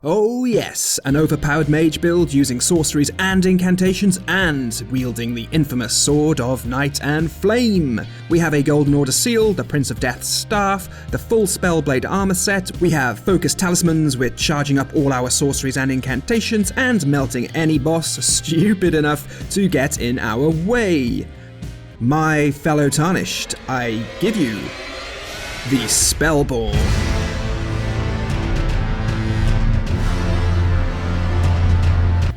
Oh yes, an overpowered mage build using sorceries and incantations and wielding the infamous Sword of Night and Flame. We have a Golden Order seal, the Prince of Death's staff, the full Spellblade armor set, we have focused talismans with charging up all our sorceries and incantations and melting any boss stupid enough to get in our way. My fellow Tarnished, I give you the Spellborne.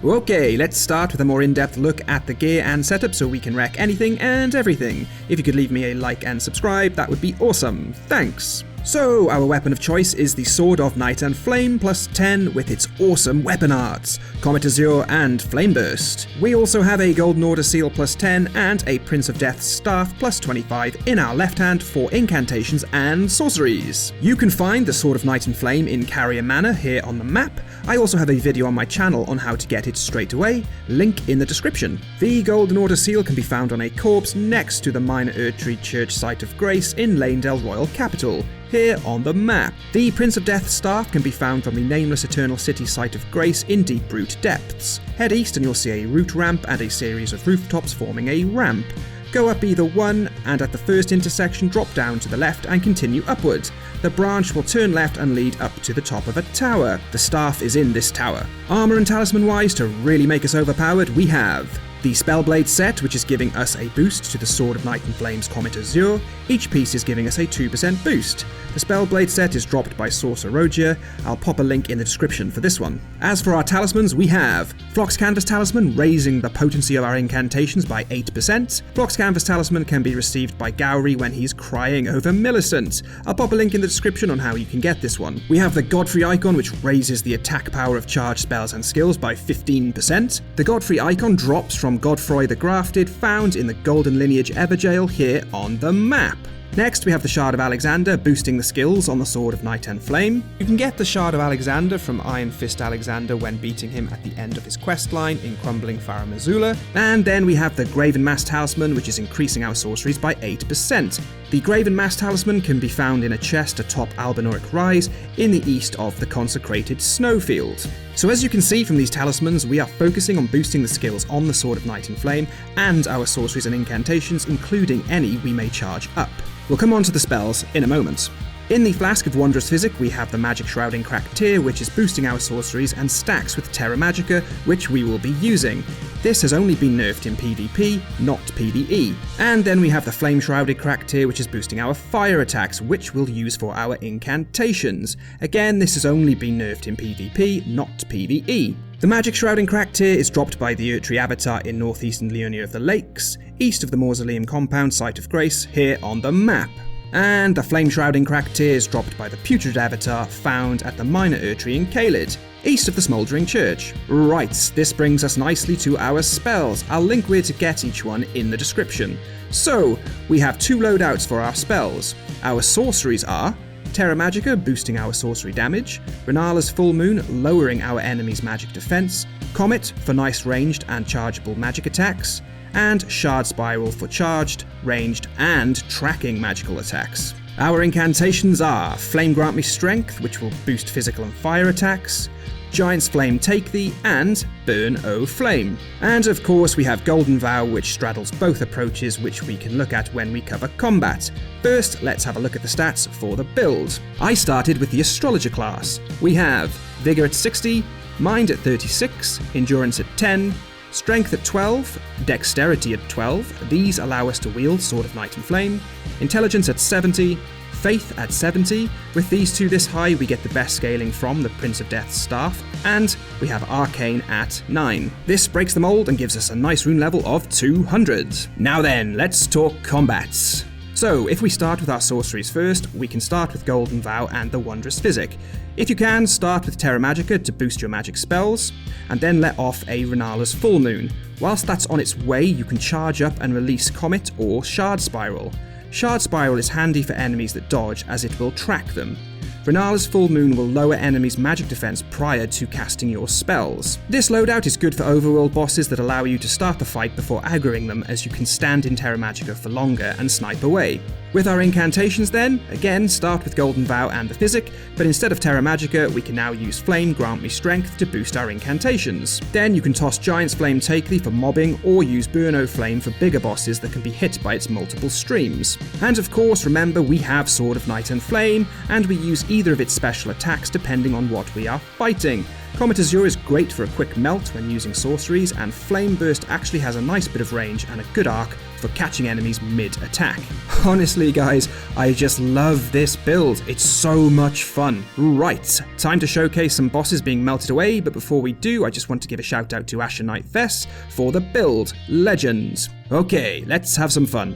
Okay, let's start with a more in-depth look at the gear and setup so we can wreck anything and everything. If you could leave me a like and subscribe, that would be awesome. Thanks! So, our weapon of choice is the Sword of Night and Flame plus 10 with its awesome weapon arts, Comet Azure and Flame Burst. We also have a Golden Order seal plus 10 and a Prince of Death's staff plus 25 in our left hand for incantations and sorceries. You can find the Sword of Night and Flame in Carrier Manor here on the map. I also have a video on my channel on how to get it straight away, link in the description. The Golden Order seal can be found on a corpse next to the Minor Erdtree Church Site of Grace in Lanedale Royal Capital, here on the map. The Prince of Death's staff can be found from the Nameless Eternal City Site of Grace in Deep Root Depths. Head east and you'll see a root ramp and a series of rooftops forming a ramp. Go up either one, and at the first intersection drop down to the left and continue upwards. The branch will turn left and lead up to the top of a tower. The staff is in this tower. Armour and talisman wise, to really make us overpowered, we have the Spellblade set, which is giving us a boost to the Sword of Night and Flame's Comet Azure. Each piece is giving us a 2% boost. The Spellblade set is dropped by SORCERIES. I'll pop a link in the description for this one. As for our talismans, we have Phlox Canvas Talisman, raising the potency of our incantations by 8%. Phlox Canvas Talisman can be received by Gowry when he's crying over Millicent. I'll pop a link in the description on how you can get this one. We have the Godfrey icon, which raises the attack power of charged spells and skills by 15%. The Godfrey icon drops from Godfroy the Grafted, found in the Golden Lineage Everjail here on the map. Next, we have the Shard of Alexander, boosting the skills on the Sword of Night and Flame. You can get the Shard of Alexander from Iron Fist Alexander when beating him at the end of his questline in Crumbling Farum Azula. And then we have the Graven Mass Talisman, which is increasing our sorceries by 8%. The Graven Mass Talisman can be found in a chest atop Albinauric Rise in the east of the consecrated snowfield. So as you can see from these talismans, we are focusing on boosting the skills on the Sword of Night and Flame and our sorceries and incantations, including any we may charge up. We'll come on to the spells in a moment. In the Flask of Wondrous Physick, we have the Magic Shrouding Cracked Tier, which is boosting our sorceries, and stacks with Terra Magica, which we will be using. This has only been nerfed in PvP, not PvE. And then we have the Flame Shrouded Cracked Tier, which is boosting our fire attacks, which we'll use for our incantations. Again, this has only been nerfed in PvP, not PvE. The Magic Shrouding Cracked Tier is dropped by the Erdtree Avatar in northeastern Leonia of the Lakes, east of the Mausoleum Compound Site of Grace, here on the map. And the Flame Shrouding Cracked Tier is dropped by the Putrid Avatar found at the Minor Erdtree in Caelid, east of the Smouldering Church. Right, this brings us nicely to our spells. I'll link where to get each one in the description. So, we have two loadouts for our spells. Our sorceries are Terra Magica, boosting our sorcery damage, Rennala's Full Moon, lowering our enemy's magic defense, Comet for nice ranged and chargeable magic attacks, and Shard Spiral for charged, ranged, and tracking magical attacks. Our incantations are Flame Grant Me Strength, which will boost physical and fire attacks, Giantsflame Take Thee, and Burn O Flame. And of course we have Golden Vow, which straddles both approaches, which we can look at when we cover combat. First, let's have a look at the stats for the build. I started with the Astrologer class. We have Vigor at 60, Mind at 36, Endurance at 10, Strength at 12, Dexterity at 12, these allow us to wield Sword of Night and Flame, Intelligence at 70, Faith at 70, with these two this high we get the best scaling from the Prince of Death's staff, and we have Arcane at 9. This breaks the mold and gives us a nice rune level of 200. Now then, let's talk combats. So, if we start with our sorceries first, we can start with Golden Vow and the Wondrous Physick. If you can, start with Terra Magica to boost your magic spells, and then let off a Rennala's Full Moon. Whilst that's on its way, you can charge up and release Comet or Shard Spiral. Shard Spiral is handy for enemies that dodge, as it will track them. Rennala's Full Moon will lower enemies' magic defense prior to casting your spells. This loadout is good for overworld bosses that allow you to start the fight before aggroing them, as you can stand in Terra Magica for longer and snipe away. With our incantations then, again start with Golden Vow and the Physick, but instead of Terra Magica we can now use Flame Grant Me Strength to boost our incantations. Then you can toss Giantsflame Take Thee for mobbing, or use Burno Flame for bigger bosses that can be hit by its multiple streams. And of course remember we have Sword of Night and Flame, and we use either of its special attacks depending on what we are fighting. Comet Azure is great for a quick melt when using sorceries, and Flame Burst actually has a nice bit of range and a good arc for catching enemies mid-attack. Honestly guys, I just love this build, it's so much fun. Right, time to showcase some bosses being melted away, but before we do I just want to give a shout out to Ashen Knight Fess for the build legends. Okay, let's have some fun.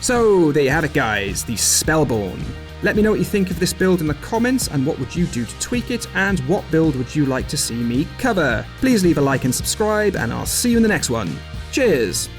So there you have it guys, the Spellborne. Let me know what you think of this build in the comments, and what would you do to tweak it, and what build would you like to see me cover. Please leave a like and subscribe, and I'll see you in the next one. Cheers!